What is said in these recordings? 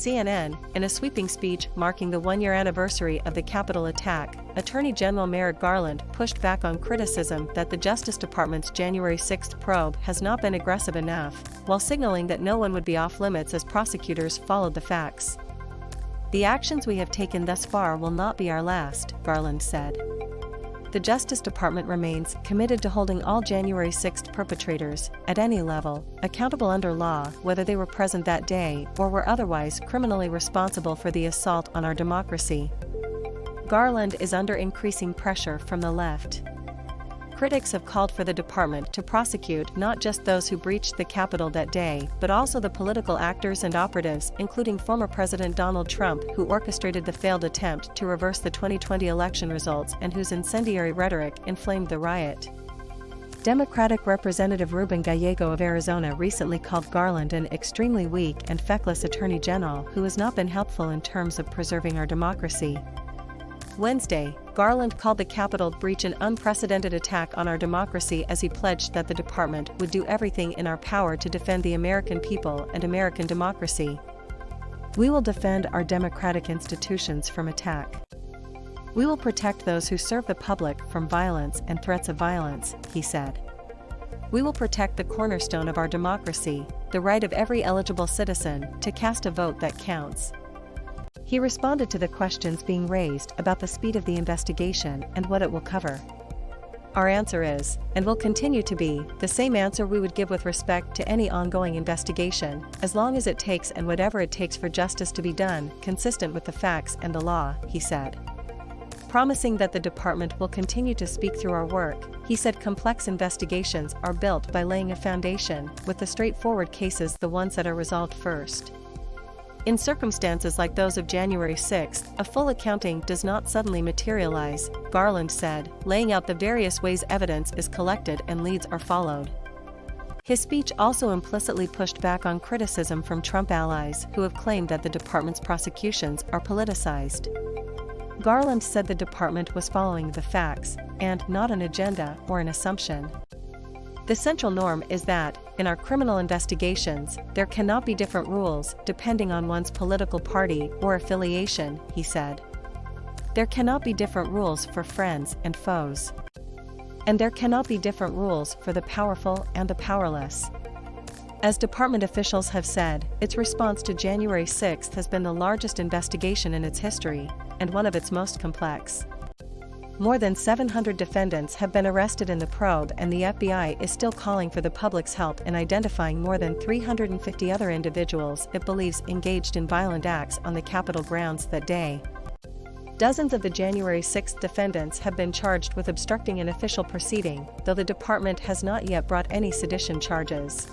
CNN, in a sweeping speech marking the one-year anniversary of the Capitol attack, Attorney General Merrick Garland pushed back on criticism that the Justice Department's January 6 probe has not been aggressive enough, while signaling that no one would be off-limits as prosecutors followed the facts. "The actions we have taken thus far will not be our last," Garland said. The Justice Department remains committed to holding all January 6 perpetrators, at any level, accountable under law, whether they were present that day or were otherwise criminally responsible for the assault on our democracy. Garland is under increasing pressure from the left. Critics have called for the department to prosecute not just those who breached the Capitol that day, but also the political actors and operatives, including former President Donald Trump, who orchestrated the failed attempt to reverse the 2020 election results and whose incendiary rhetoric inflamed the riot. Democratic Representative Ruben Gallego of Arizona recently called Garland an extremely weak and feckless attorney general who has not been helpful in terms of preserving our democracy. Wednesday, Garland called the Capitol breach an unprecedented attack on our democracy as he pledged that the department would do everything in our power to defend the American people and American democracy. "We will defend our democratic institutions from attack. We will protect those who serve the public from violence and threats of violence," he said. "We will protect the cornerstone of our democracy, the right of every eligible citizen to cast a vote that counts." He responded to the questions being raised about the speed of the investigation and what it will cover. "Our answer is, and will continue to be, the same answer we would give with respect to any ongoing investigation, as long as it takes and whatever it takes for justice to be done, consistent with the facts and the law," he said. Promising that the department will continue to speak through our work, he said complex investigations are built by laying a foundation, with the straightforward cases the ones that are resolved first. "In circumstances like those of January 6, a full accounting does not suddenly materialize," Garland said, laying out the various ways evidence is collected and leads are followed. His speech also implicitly pushed back on criticism from Trump allies who have claimed that the department's prosecutions are politicized. Garland said the department was following the facts, and not an agenda or an assumption. "The central norm is that, in our criminal investigations, there cannot be different rules depending on one's political party or affiliation," he said. "There cannot be different rules for friends and foes. And there cannot be different rules for the powerful and the powerless." As department officials have said, its response to January 6 has been the largest investigation in its history, and one of its most complex. More than 700 defendants have been arrested in the probe, and the FBI is still calling for the public's help in identifying more than 350 other individuals it believes engaged in violent acts on the Capitol grounds that day. Dozens of the January 6 defendants have been charged with obstructing an official proceeding, though the department has not yet brought any sedition charges.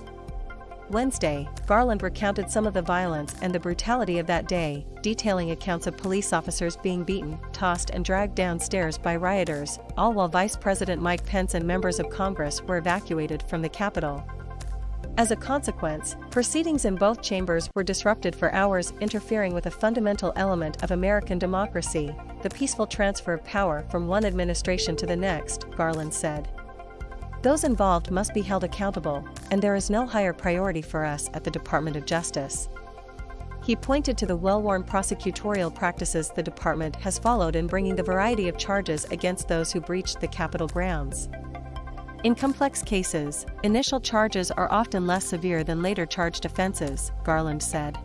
Wednesday, Garland recounted some of the violence and the brutality of that day, detailing accounts of police officers being beaten, tossed and dragged downstairs by rioters, all while Vice President Mike Pence and members of Congress were evacuated from the Capitol. As a consequence, proceedings in both chambers were disrupted for hours, interfering with a fundamental element of American democracy, the peaceful transfer of power from one administration to the next, Garland said. "Those involved must be held accountable, and there is no higher priority for us at the Department of Justice." He pointed to the well-worn prosecutorial practices the department has followed in bringing the variety of charges against those who breached the Capitol grounds. "In complex cases, initial charges are often less severe than later charged offenses," Garland said.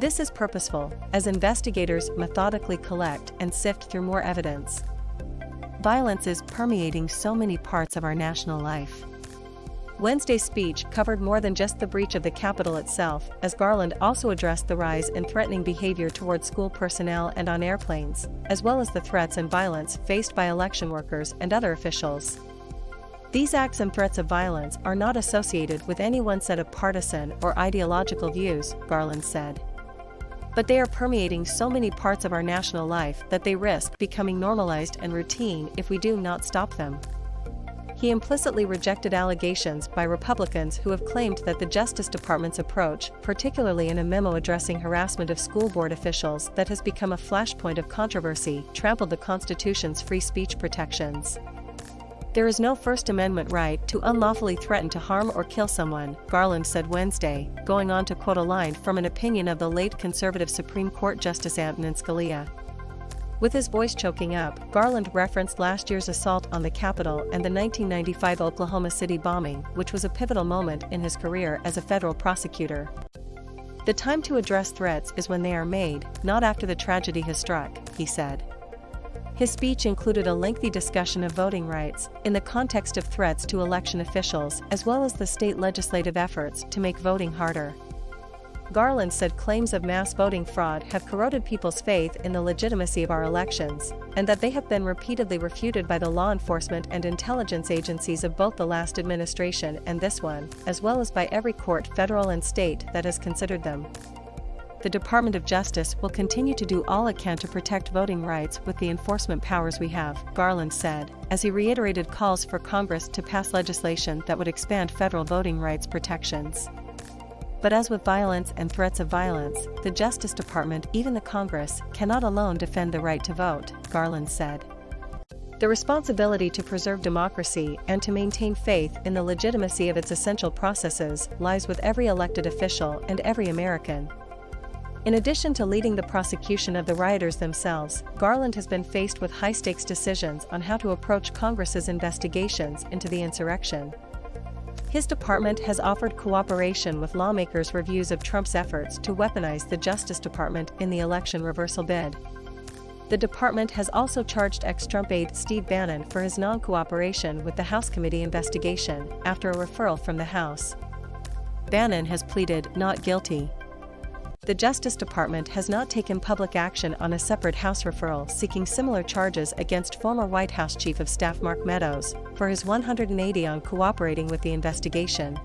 "This is purposeful, as investigators methodically collect and sift through more evidence. Violence is permeating so many parts of our national life." Wednesday's speech covered more than just the breach of the Capitol itself, as Garland also addressed the rise in threatening behavior toward school personnel and on airplanes, as well as the threats and violence faced by election workers and other officials. "These acts and threats of violence are not associated with any one set of partisan or ideological views," Garland said. "But they are permeating so many parts of our national life that they risk becoming normalized and routine if we do not stop them." He implicitly rejected allegations by Republicans who have claimed that the Justice Department's approach, particularly in a memo addressing harassment of school board officials that has become a flashpoint of controversy, trampled the Constitution's free speech protections. "There is no First Amendment right to unlawfully threaten to harm or kill someone," Garland said Wednesday, going on to quote a line from an opinion of the late conservative Supreme Court Justice Antonin Scalia. With his voice choking up, Garland referenced last year's assault on the Capitol and the 1995 Oklahoma City bombing, which was a pivotal moment in his career as a federal prosecutor. "The time to address threats is when they are made, not after the tragedy has struck," he said. His speech included a lengthy discussion of voting rights, in the context of threats to election officials as well as the state legislative efforts to make voting harder. Garland said claims of mass voting fraud have corroded people's faith in the legitimacy of our elections, and that they have been repeatedly refuted by the law enforcement and intelligence agencies of both the last administration and this one, as well as by every court, federal and state, that has considered them. "The Department of Justice will continue to do all it can to protect voting rights with the enforcement powers we have," Garland said, as he reiterated calls for Congress to pass legislation that would expand federal voting rights protections. "But as with violence and threats of violence, the Justice Department, even the Congress, cannot alone defend the right to vote," Garland said. "The responsibility to preserve democracy and to maintain faith in the legitimacy of its essential processes lies with every elected official and every American." In addition to leading the prosecution of the rioters themselves, Garland has been faced with high-stakes decisions on how to approach Congress's investigations into the insurrection. His department has offered cooperation with lawmakers' reviews of Trump's efforts to weaponize the Justice Department in the election reversal bid. The department has also charged ex-Trump aide Steve Bannon for his non-cooperation with the House committee investigation, after a referral from the House. Bannon has pleaded not guilty. The Justice Department has not taken public action on a separate House referral seeking similar charges against former White House Chief of Staff Mark Meadows for his 180 on cooperating with the investigation.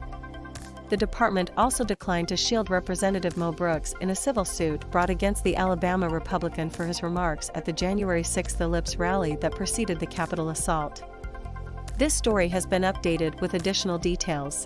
The department also declined to shield Representative Mo Brooks in a civil suit brought against the Alabama Republican for his remarks at the January 6 Ellipse rally that preceded the Capitol assault. This story has been updated with additional details.